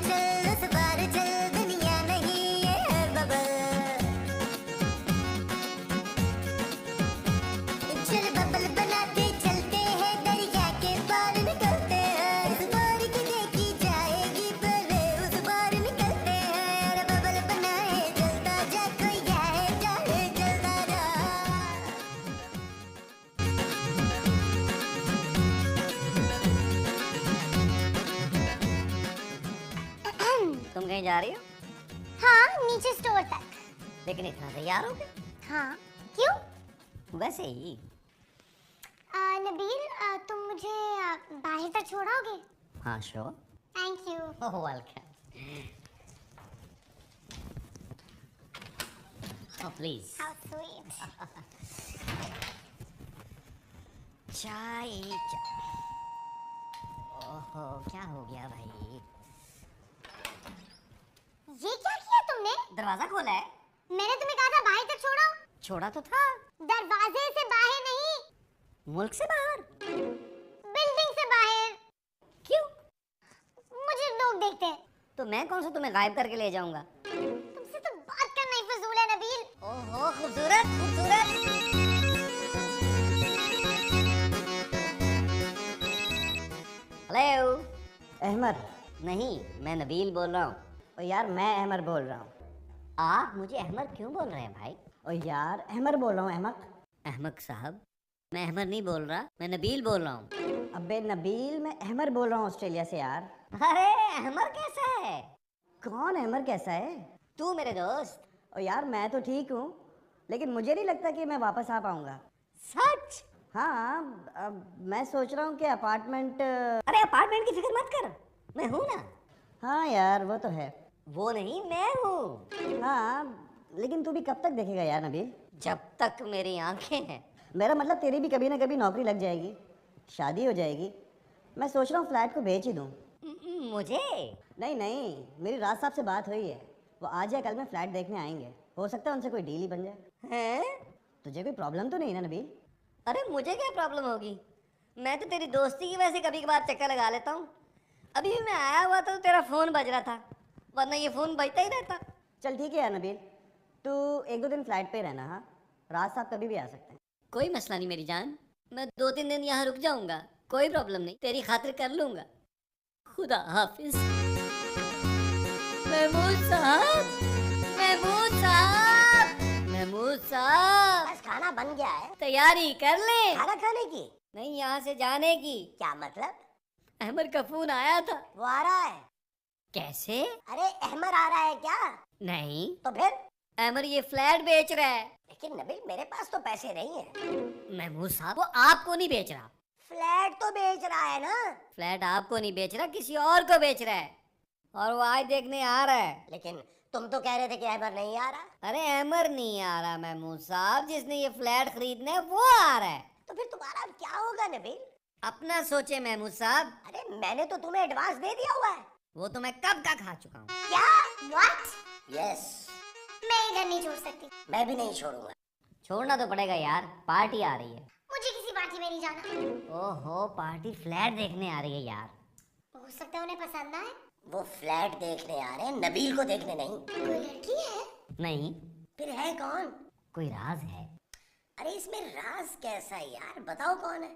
चल उस बार चल, दुनिया नहीं ये है बबल। चल बबल बनाते चलते हैं, दरिया के पार निकलते हैं। इस बार की देखी जाएगी पहले उस बार निकलते हैं। अरे बबल बनाए चलता जा, कोई जाए चाहे चलता जा। तुम कहीं जा रही हो? हाँ, नीचे स्टोर तक। लेकिन इतना तैयार हो गए? हाँ, क्यों? वैसे ही। नबील, तुम मुझे बाहर तक छोड़ोगे? हाँ sure. Thank you. Oh welcome. Oh please. How sweet. चाय। ओहो क्या हो गया भाई? ये क्या किया तुमने? दरवाजा खोला है। मैंने तुम्हें कहा था बाहर तक छोड़ो। छोड़ा तो था। दरवाजे से बाहर नहीं, मुल्क से बाहर। बिल्डिंग से बाहर। क्यों? मुझे लोग देखते हैं। तो मैं कौन सा तुम्हें गायब करके ले जाऊंगा? तुमसे तो बात करना ही फजूल है नबील। ओहो खूबसूरत खूबसूरत। हेलो। अहमद। नहीं मैं नबील बोल रहा हूँ। ओ यार मैं अहमद बोल रहा हूँ। आप मुझे अहमद क्यों बोल रहे हैं भाई? ओ यार अहमद बोल रहा हूँ अहमद। अहमद साहब मैं अहमद नहीं बोल रहा, मैं नबील बोल रहा हूँ। अबे नबील, मैं अहमद बोल रहा हूँ ऑस्ट्रेलिया से यार। अरे अहमद कैसा है? कौन अहमद कैसा है? तू मेरे दोस्त। ओ यार मैं तो ठीक हूँ, लेकिन मुझे नहीं लगता कि मैं वापस आ पाऊंगा। सच? हाँ, अब मैं सोच रहा हूँ कि अपार्टमेंट। अरे अपार्टमेंट की फिक्र मत कर, मैं हूँ ना। हाँ यार वो तो है। वो नहीं मैं हूँ। हाँ लेकिन तू भी कब तक देखेगा यार नबील? जब तक मेरी आंखें हैं। मेरा मतलब तेरी भी कभी ना कभी नौकरी लग जाएगी, शादी हो जाएगी। मैं सोच रहा हूँ फ्लैट को बेच ही दूँ। मुझे? नहीं नहीं, मेरी राज साहब से बात हुई है, वो आज या कल में फ्लैट देखने आएंगे। हो सकता है उनसे कोई डील ही बन जाए। हैं? तुझे कोई प्रॉब्लम तो नहीं ना नबील? अरे मुझे क्या प्रॉब्लम होगी, मैं तो तेरी दोस्ती की वजह से कभी कभार चक्कर लगा लेता हूँ। अभी भी मैं आया हुआ था तो तेरा फोन बज रहा था, वरना ये फोन बजता ही रहता। चल ठीक है यार नबील, तू एक दो दिन फ्लैट पे ही रहना। हाँ, राज साहब कभी भी आ सकते हैं। कोई मसला नहीं मेरी जान, मैं 2-3 दिन यहाँ रुक जाऊंगा, कोई प्रॉब्लम नहीं, तेरी खातिर कर लूंगा। खुदा हाफिज। महमूद साहब, महमूद साहब, महमूद साहब। बस खाना बन गया है। तैयारी कर ले। खाना खाने की? नहीं यहाँ से जाने की। क्या मतलब? अहमद का फोन आया था। वो आ रहा है? कैसे? अरे अहमद आ रहा है क्या? नहीं तो फिर? अहमद ये फ्लैट बेच रहा है। लेकिन नबील मेरे पास तो पैसे नहीं है। महमूद साहब वो आपको नहीं बेच रहा, फ्लैट तो बेच रहा है ना। फ्लैट आपको नहीं बेच रहा, किसी और को बेच रहा है, और वो आज देखने आ रहा है। लेकिन तुम तो कह रहे थे कि अहमद नहीं आ रहा। अरे अहमद नहीं आ रहा महमूद साहब, जिसने ये फ्लैट खरीदना है वो आ रहा है। तो फिर तुम्हारा क्या होगा नबील? अपना सोचे महमूद साहब। अरे मैंने तो तुम्हें एडवांस दे दिया हुआ है। वो तो मैं कब का खा चुका हूँ। क्या? व्हाट? यस। मैं इधर नहीं छोड़ सकती। मैं भी नहीं छोड़ूंगा। छोड़ना तो पड़ेगा यार, पार्टी आ रही है। मुझे किसी पार्टी में नहीं जाना। ओहो पार्टी फ्लैट देखने आ रही है यार। हो सकता है उन्हें पसंद आए। वो फ्लैट देखने आ रहे हैं, नबील को देखने नहीं। कोई लड़की है? नहीं। फिर है कौन? कोई राज है। अरे इसमें राज कैसा है यार, बताओ कौन है?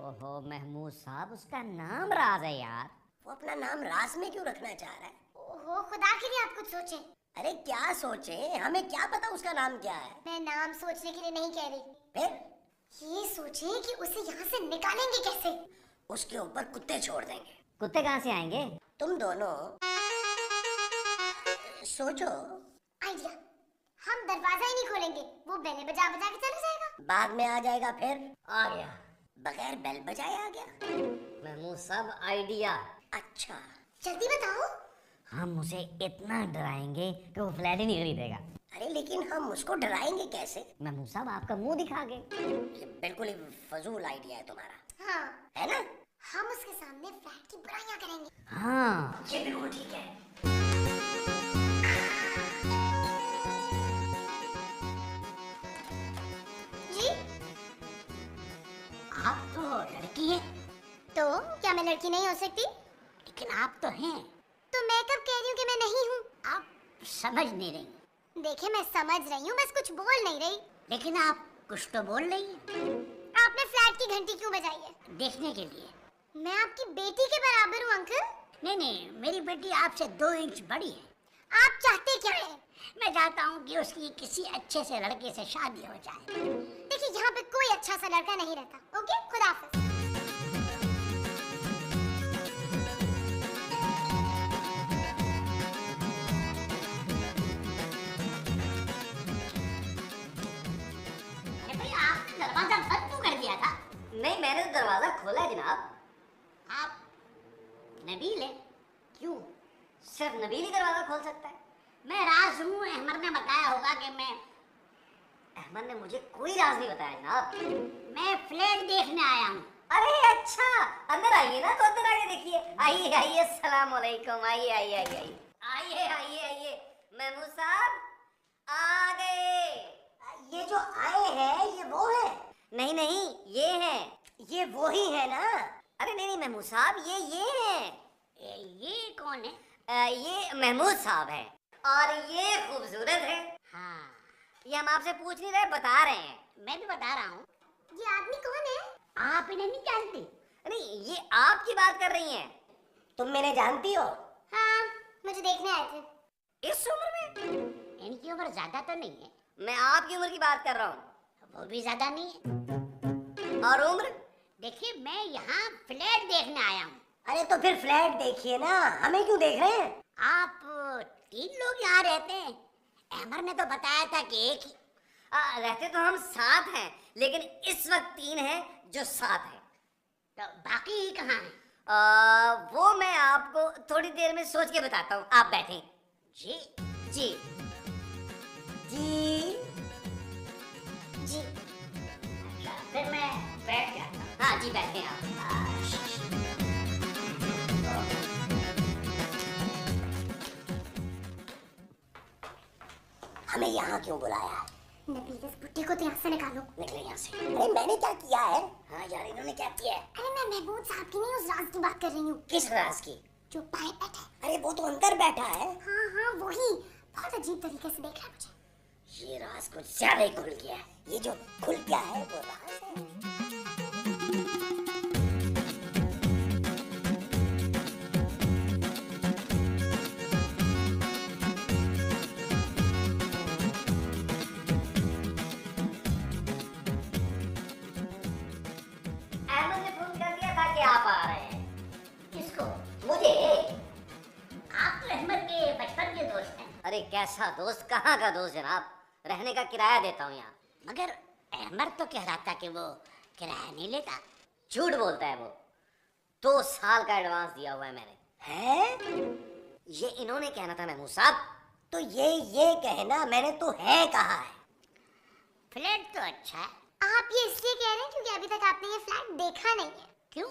ओहो महमूद साहब उसका नाम राज है यार। वो अपना नाम राज में क्यों रखना चाह रहा है? ओहो खुदा के लिए आप कुछ सोचें। अरे क्या सोचे, हमें क्या पता उसका नाम क्या है। मैं नाम सोचने के लिए नहीं कह रही। फिर? ये सोचें कि उसे यहाँ से निकालेंगे कैसे। उसके ऊपर कुत्ते छोड़ देंगे। कुत्ते कहाँ से आएंगे? तुम दोनों सोचो। आइडिया, हम दरवाजा ही नहीं खोलेंगे, वो बेलें बजा बजा के चला जाएगा। बाद में आ जाएगा। फिर? आ गया। बगैर बेल बजाए आ गया। महमूद साहब आइडिया। अच्छा जल्दी बताओ। हम उसे इतना डराएंगे कि वो फ्लैट ही नहीं खरीदेगा। अरे लेकिन हम उसको डराएंगे कैसे? महमूद साहब आपका मुंह दिखा के। ये बिल्कुल ही फजूल आइडिया है तुम्हारा। हाँ, है ना? हम उसके सामने फ्लैट की बुराइयां करेंगे। हाँ ये बिल्कुल ठीक है। जी आप तो लड़की हैं। तो क्या मैं लड़की नहीं हो सकती? लेकिन आप तो हैं। तो मैं कब कह रही हूँ कि मैं नहीं हूँ? आप समझ नहीं रही, देखिए मैं समझ रही हूँ, बस कुछ बोल नहीं रही। लेकिन आप कुछ तो बोल रही हैं। आपने फ्लैट की घंटी क्यों बजाई है? देखने के लिए। मैं आपकी बेटी के बराबर हूँ अंकल। नहीं नहीं, मेरी बेटी आपसे 2 इंच बड़ी है। आप चाहते क्या हैं? मैं चाहता हूँ कि उसकी किसी अच्छे से लड़के से शादी हो जाए। देखिए यहाँ पे कोई अच्छा सा लड़का नहीं रहता। ओके, खुदा हाफिज। अरे भाई, आपने दरवाजा बंद क्यों कर दिया था? नहीं, मैंने तो दरवाजा खोला है जनाब। आप नबील है? क्यों? सिर्फ नबील ही दरवाजा खोल सकता है। मैं राज हूँ, अहमद ने बताया होगा कि मैं अहमद ने मुझे कोई राज नहीं बताया जनाब। मैं फ्लैट देखने आया हूँ। अरे अच्छा, अंदर आइए ना, तो अंदर आके देखिए। आइए आइए, अस्सलाम वालेकुम। आइए आइए आइए आइए आइए आइए आइए। महमूद साहब आ गए। ये जो आए हैं ये वो है? नहीं नहीं, ये है। ये वो ही है ना? अरे नहीं नहीं महमूद साहब, ये हैं। ये कौन है? ये महमूद साहब है और ये खूबसूरत है। हाँ, ये हम आपसे पूछ नहीं रहे, बता रहे हैं। मैं भी बता रहा हूँ। ये आदमी कौन है? आप इन्हें नहीं जानती? नहीं, ये आपकी बात कर रही हैं। तुम मैंने जानती हो? हाँ, मुझे देखने आए थे। इस उम्र में? इनकी उम्र ज्यादा तो नहीं है। मैं आपकी उम्र की बात कर रहा हूँ। वो भी ज्यादा नहीं है। और उम्र? देखिए, मैं यहाँ फ्लैट देखने आया हूँ। अरे तो फिर फ्लैट देखिए ना, हमें क्यों देख रहे हैं? आप 3 लोग यहाँ रहते हैं। अहमद ने तो बताया था कि एक ही। रहते तो हम 7 हैं, लेकिन इस वक्त 3 हैं जो साथ हैं। तो बाकी कहाँ हैं? वो मैं आपको थोड़ी देर में सोच के बताता हूँ। आप बैठें। जी जी जी जी। अच्छा, फिर मैं बैठ जाता हूँ। हाँ जी, बैठे आप। हमें यहाँ क्यों बुलाया है? नबील, इस बुड्ढे को तो यहाँ से निकालो। निकले यहाँ से। अरे मैंने क्या किया है? हाँ यार, इन्होंने क्या किया है? अरे मैं महबूब साहब की नहीं, उस राज की बात कर रही हूँ किस राज की? जो बाएं बैठा है। अरे वो तो अंदर बैठा है। हाँ हाँ वही, बहुत अजीब तरीके से देख रहा है मुझे। ये राज कुछ ज्यादा ही खुल गया है। ये जो खुल गया है वो राज है। अहमद ने फोन कर दिया था कि आप आ रहे हैं। किसको? मुझे। आप तो अहमद के बचपन के दोस्त हैं। अरे कैसा दोस्त, कहाँ का दोस्त जनाब, रहने का किराया देता हूँ यहाँ। मगर अहमद तो कह रहा था कि वो किराया नहीं लेता। झूठ बोलता है वो। 2 साल का एडवांस दिया हुआ है मैंने। है? ये इन्होंने कहना था महमूद साहब। तो ये कहना मैंने तो है कहा है। फ्लैट तो अच्छा है। आप ये इसलिए कह रहे हैं क्योंकि अभी तक आपने ये फ्लैट देखा नहीं है। क्यों?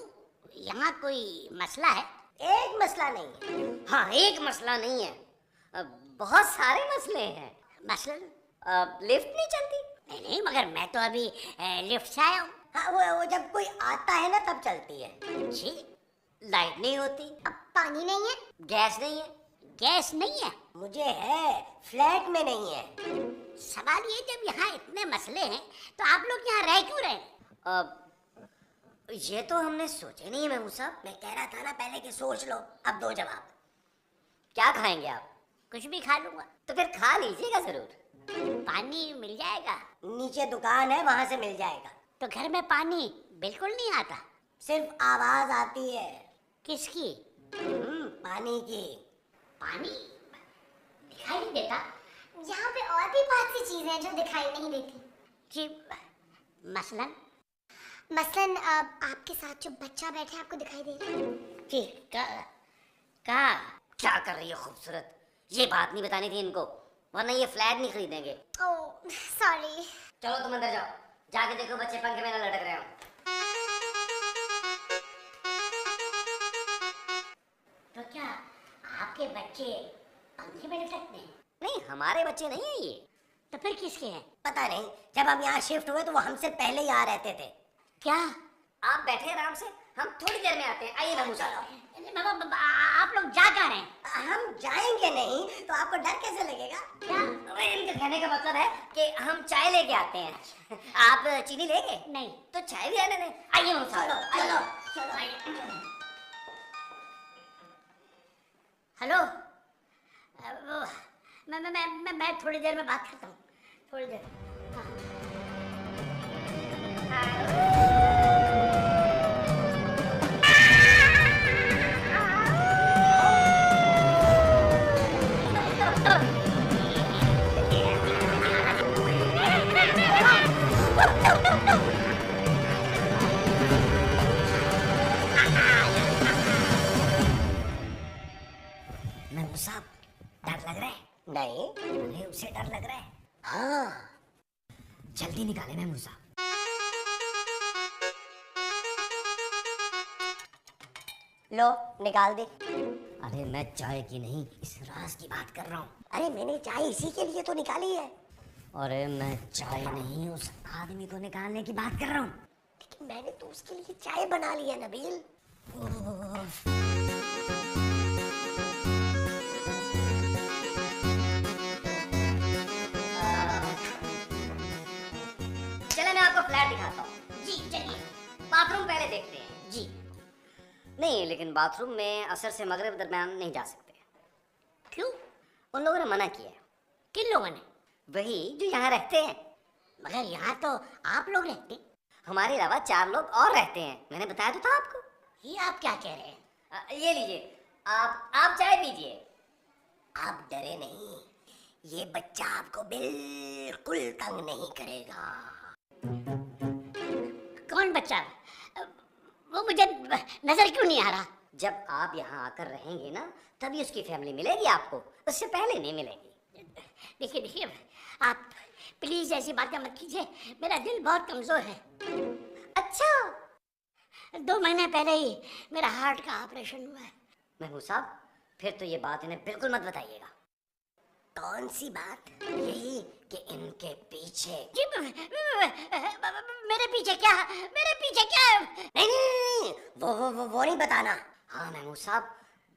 यहाँ कोई मसला है? एक मसला नहीं है। हाँ, एक मसला नहीं है, बहुत सारे मसले हैं। मसलन? लिफ्ट नहीं चलती। नहीं नहीं, मगर मैं तो अभी लिफ्ट से आया हूँ। हाँ वो जब कोई आता है ना तब चलती है। जी। लाइट नहीं होती। अब पानी नहीं है। गैस नहीं है। गैस नहीं है? मुझे है, फ्लैट में नहीं है। सवाल ये, जब यहाँ इतने मसले हैं तो आप लोग यहाँ रह क्यों रहे? ये तो हमने सोचे नहीं है महमूद साहब। मैं कह रहा था ना पहले कि सोच लो, अब दो जवाब। क्या खाएंगे आप? कुछ भी खा लूंगा। तो फिर खा लीजिएगा जरूर। पानी मिल जाएगा? नीचे दुकान है, वहां से मिल जाएगा। तो घर में पानी बिल्कुल नहीं आता? सिर्फ आवाज आती है। किसकी? पानी की। पानी दिखाई नहीं देता? यहाँ पे और भी बहुत सी चीजें हैं जो दिखाई नहीं देती। जी, मसलन? मसलन आपके साथ जो बच्चा बैठा है आपको दिखाई दे रहा है? जी, का क्या कर रही है खूबसूरत? ये बात नहीं बतानी थी इनको, वरना ये फ्लैट नहीं खरीदेंगे। Oh sorry. चलो तुम अंदर जाओ, जाके देखो बच्चे पंखे में ना लटक रहे हो। तो क्या आपके बच्चे पंखे में लटकते हैं? नहीं, हमारे बच्चे नहीं है ये। तो फिर किसके हैं? पता नहीं, जब हम यहाँ शिफ्ट हुए तो वो हमसे पहले यहाँ रहते थे। क्या? आप बैठे आराम से, हम थोड़ी देर में आते हैं। आइए महमूद साहब। आप लोग जा कहाँ रहे हैं? हम जाएंगे नहीं तो आपको डर कैसे लगेगा? क्या? इनके कहने का मतलब है कि हम चाय लेके आते हैं। आप चीनी लेंगे? नहीं। तो चाय भी आने दें। आइए मुंह साहब, चलो, चलो आइए। हेलो, मैं थोड़ी देर में बात करता हूँ, थोड़ी देर। मैं साहब, डर लग रहा है? नहीं, अरे उसे डर लग रहा है। हाँ, जल्दी निकाले महमूद साहब। लो निकाल दी। अरे मैं चाय की नहीं, इस राज की बात कर रहा हूँ। अरे मैंने चाय इसी के लिए तो निकाली है। अरे मैं चाय नहीं, उस आदमी को निकालने की बात कर रहा हूँ। लेकिन मैंने तो उसके लिए चाय बना ली है नबील। चले मैं आपको फ्लैट दिखाता हूँ। जी चलिए। बाथरूम पहले देखते हैं। जी। नहीं, लेकिन बाथरूम में असर से मगरिब दरमियान नहीं जा सकते। क्यों? उन लोगों ने मना किया है। किन लोगों ने? वही जो यहाँ रहते हैं। मगर यहाँ तो आप लोग रहते। हमारे अलावा 4 लोग और रहते हैं। मैंने बताया तो था आपको। ये आप क्या कह रहे हैं? ये लीजिए, आप चाय पीजिए। आप डरे नहीं, ये बच्चा आपको बिल्कुल तंग नहीं करेगा। कौन बच्चा? वो मुझे नजर क्यों नहीं आ रहा? जब आप यहाँ आकर रहेंगे ना, तभी उसकी फैमिली मिलेगी आपको, उससे पहले नहीं मिलेगी। देखिए देखिए, आप प्लीज ऐसी बातें मत कीजिए, मेरा दिल बहुत कमजोर है। अच्छा, 2 महीने पहले ही मेरा हार्ट का ऑपरेशन हुआ है। महमूद साहब, फिर तो ये बात इन्हें बिल्कुल मत बताइएगा। कौन सी बात? यही कि इनके पीछे। जी, मेरे पीछे क्या? मेरे पीछे क्या? नहीं नहीं नहीं, वो नहीं बताना। हाँ महमूद साहब,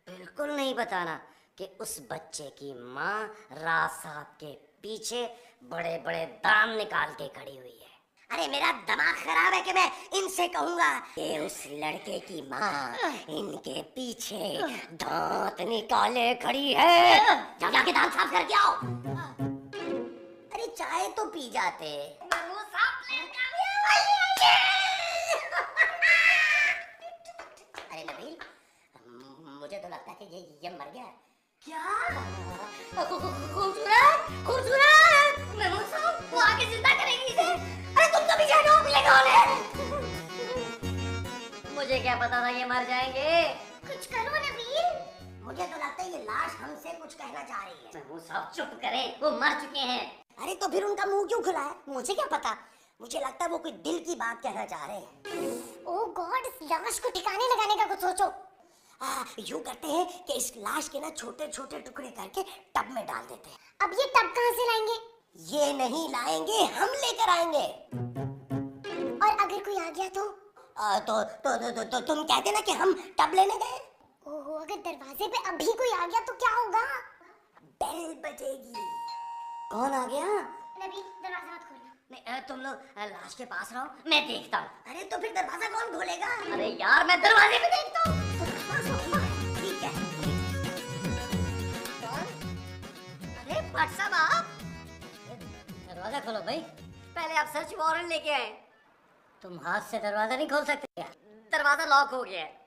बिल्कुल नहीं बताना कि उस बच्चे की माँ राज साहब के पीछे बड़े बड़े दाम निकाल के खड़ी हुई है। अरे मेरा दिमाग खराब है कि मैं इनसे कहूंगा कि उस लड़के की माँ इनके पीछे दांत निकाले खड़ी है। जाओ जाके दांत साफ करके आओ। अरे चाय तो पी जाते। महमूद साहब अरे नबील, मुझे तो लगता है कि ये मर गया। क्या? खूबसूरत खूबसूरत महमूद साहब, वो आके जिंदा करेंगी इसे। अरे तुम तो पीछे हटो, ये कौन है? मुझे क्या पता था ये मर जाएंगे। कुछ करो नबील। मुझे तो लगता है ये लाश हमसे कुछ कहना चाह रही है। महमूद साहब चुप करें, वो मर चुके हैं। अरे तो फिर उनका मुंह क्यों खुला है? मुझे क्या पता, मुझे लगता है वो कोई दिल की बात कहना चाह रहे हैं। ओह गॉड, इस लाश को ठिकाने लगाने का कुछ सोचो। यूं करते हैं कि इस लाश के ना छोटे छोटे टुकड़े करके टब में डाल देते हैं। अब ये टब कहाँ से लाएंगे? ये नहीं लाएंगे, हम लेकर आएंगे। और अगर कोई आ गया तो? तो तुम कहते ना कि हम टब लेने गए। ओहो, अगर दरवाजे पे अभी कोई आ गया तो क्या होगा? बेल बजेगी। कौन आ गया? नबी, दरवाजा मत खोलना। नहीं, तुम लोग लाश के पास रहो, मैं देखता हूँ। अरे तो फिर दरवाजा कौन खोलेगा? अरे यार, मैं दरवाजे पे देखता हूँ। ठीक है। अरे भट्ट साहब, आप दरवाजा खोलो भाई। पहले आप सर्च वारंट लेके आए। तुम हाथ से दरवाजा नहीं खोल सकते क्या? दरवाजा लॉक हो गया है।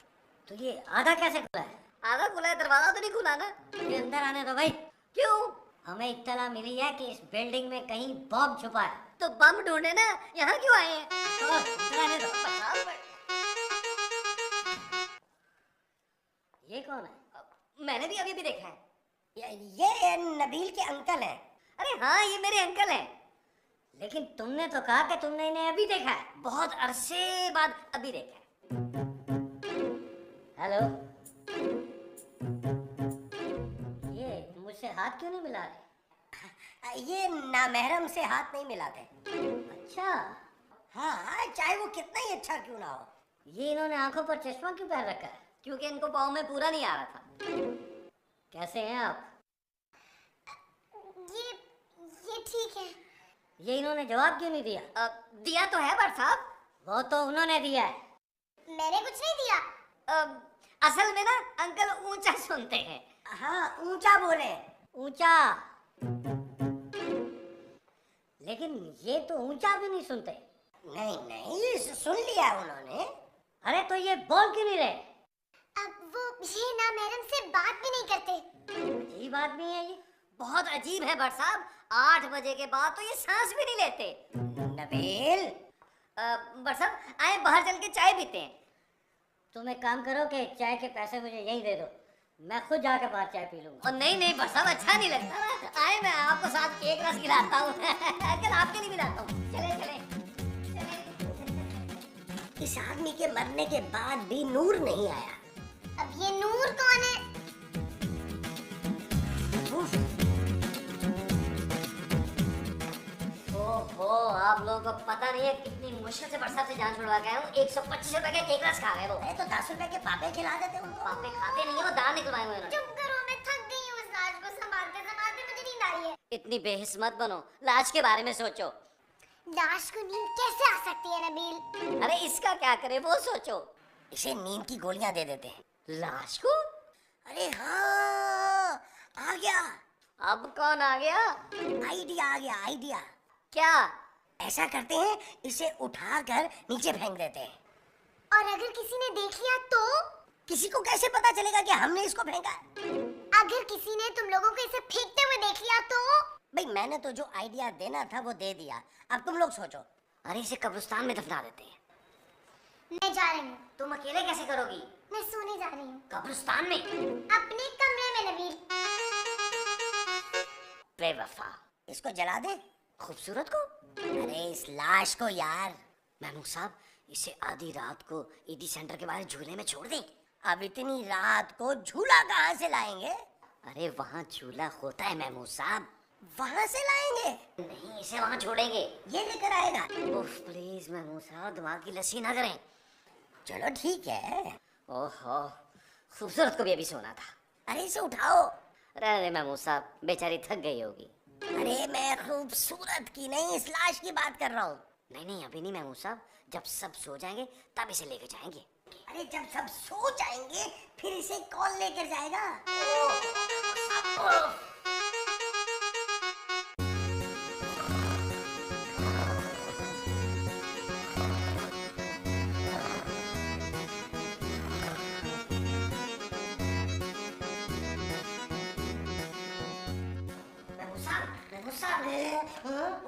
तो ये आधा कैसे खुला है? आधा खुला है, दरवाजा तो नहीं खुला ना। ये अंदर आने दो भाई। क्यों? हमें इत्तला मिली है कि इस बिल्डिंग में कहीं बॉम्ब छुपा है। तो बम ढूंढे ना, यहाँ क्यों आए हैं? अंदर आने दो। ये कौन है? मैंने भी अभी भी देखा है। ये नबील के अंकल हैं। अरे हाँ, ये मेरे अंकल हैं। लेकिन तुमने तो कहा कि तुमने इन्हें अभी देखा है। बहुत अरसे बाद अभी देखा है। हेलो, ये मुझसे हाथ क्यों नहीं मिला रहे? ये नामहरम से हाथ नहीं मिलाते। अच्छा। हाँ, चाहे वो कितना ही अच्छा क्यों ना हो। ये इन्होंने आंखों पर चश्मा क्यों पहन रखा है? क्योंकि इनको पाँव में पूरा नहीं आ रहा था। कैसे हैं आप? ये ठीक है। ये इन्होंने जवाब क्यों नहीं दिया? दिया तो है बट साहब। वो तो उन्होंने दिया है। मैंने कुछ नहीं दिया। असल में ना अंकल ऊंचा सुनते हैं। हाँ, ऊंचा बोले। ऊंचा। लेकिन ये तो ऊंचा भी नहीं सुनते। नहीं नहीं, सुन लिया उन्होंने। अरे तो ये बोल क्यों नहीं रहे? अब वो ये ना मैडम से बात भी नहीं करते। अजीब आदमी है ये। बहुत अजीब है बट साहब। 8 बजे के बाद तो ये सांस भी नहीं लेते। नबील, बट साहब आए बाहर चल के चाय पीते हैं। तुम एक काम करो कि चाय के पैसे मुझे यहीं दे दो, मैं खुद जाकर बाहर चाय पी लूंगा। और नहीं बट साहब अच्छा नहीं लगता ना। आए मैं आपको साथ एक रस खिलाता हूँ। अंकल आपके लिए भी लाता हूँ। चले चले। इस आदमी के मरने के बाद भी नूर नहीं आया। अब ये नूर कौन है? ओहो, आप लोगों को पता नहीं है कितनी मुश्किल से बरसात से जान छुड़वा के आया हूँ। 125 रुपए का केक रस खा गए वो। अरे तो 10 रुपए के पापे खिला देते उनको। पापे खाते नहीं है, वो दांत निकलवाए हुए उन्होंने। चुप करो, मैं थक गई हूँ इस लाश को संभालते संभालते। मुझे नींद आ रही है। इतनी बेहिस मत बनो, लाश के बारे में सोचो। लाश को नींद कैसे आ सकती है नबील? अरे इसका क्या करे वो सोचो। इसे नींद की गोलियां दे देते हैं। लाश को? अरे हाँ, आ गया। अब कौन आ गया? आइडिया आ गया, आइडिया। क्या? ऐसा करते हैं, इसे उठाकर नीचे फेंक देते हैं। और अगर किसी ने देख लिया तो? किसी को कैसे पता चलेगा कि हमने इसको फेंका? अगर किसी ने तुम लोगों को इसे फेंकते हुए देख लिया तो? भाई मैंने तो जो आइडिया देना था वो दे दिया, अब तुम लोग सोचो। अरे इसे कब्रिस्तान में दफना देते हैं। मैं जा रही हूँ। तुम अकेले कैसे करोगी? मैं सोने जा रही हूँ। कब्रिस्तान में? अपने कमरे में नबील। बेवफा। इसको जला दे। खूबसूरत को? अरे इस लाश को यार। महमूद साहब इसे आधी रात को ईडी सेंटर के बाहर झूले में छोड़ दें। अब इतनी रात को झूला कहाँ से लाएंगे? अरे वहाँ झूला होता है महमूद साहब। वहाँ से लाएंगे? नहीं, इसे वहाँ छोड़ेंगे। ये लेकर आएगा? उफ प्लीज महमूद साहब, दिमाग की लस्सी ना करें। चलो ठीक है। ओहो, खूबसूरत को भी अभी सोना था। अरे इसे उठाओ। अरे महमूद साहब बेचारी थक गई होगी। अरे मैं खूबसूरत की नहीं, इस लाश की बात कर रहा हूँ। नहीं अभी नहीं महमूद साहब, जब सब सो जाएंगे तब इसे लेके जाएंगे। अरे जब सब सो जाएंगे फिर इसे कौन लेकर जाएगा?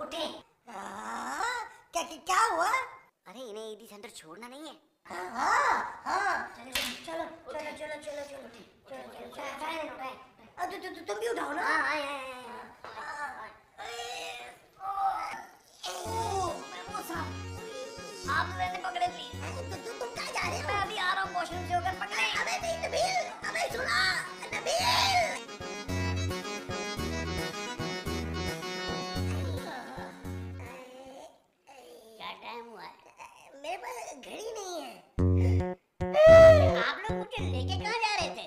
उठे। क्या हुआ? अरे इन्हें ईडी सेंटर छोड़ना नहीं है। चलो चलो चलो चलो चलो। तुम भी उठाओ ना। आप मैंने पकड़े प्लीज। तुम कहाँ जा रहे हो? मैं अभी आ रहा हूँ, वॉशरूम से होकर पकड़े। अबे नहीं नबील, अबे सुना नबील। क्या टाइम हुआ है? मेरे पास घड़ी नहीं है। आप लोग मुझे लेके कहाँ जा रहे थे?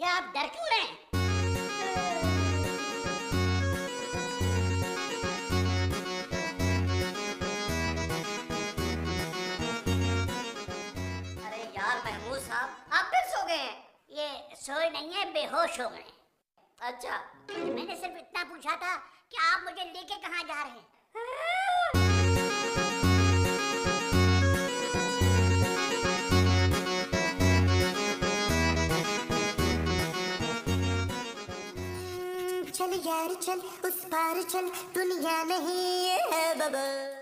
या आप डर क्यों रहे हैं? अरे यार महमूद साहब, आप फिर सो गए हैं? ये सोए नहीं है, बेहोश हो गए। अच्छा, मैंने सिर्फ इतना पूछा था कि आप मुझे लेके कहाँ जा रहे हैं। चल यार चल उस पार चल, दुनिया नहीं है बबल।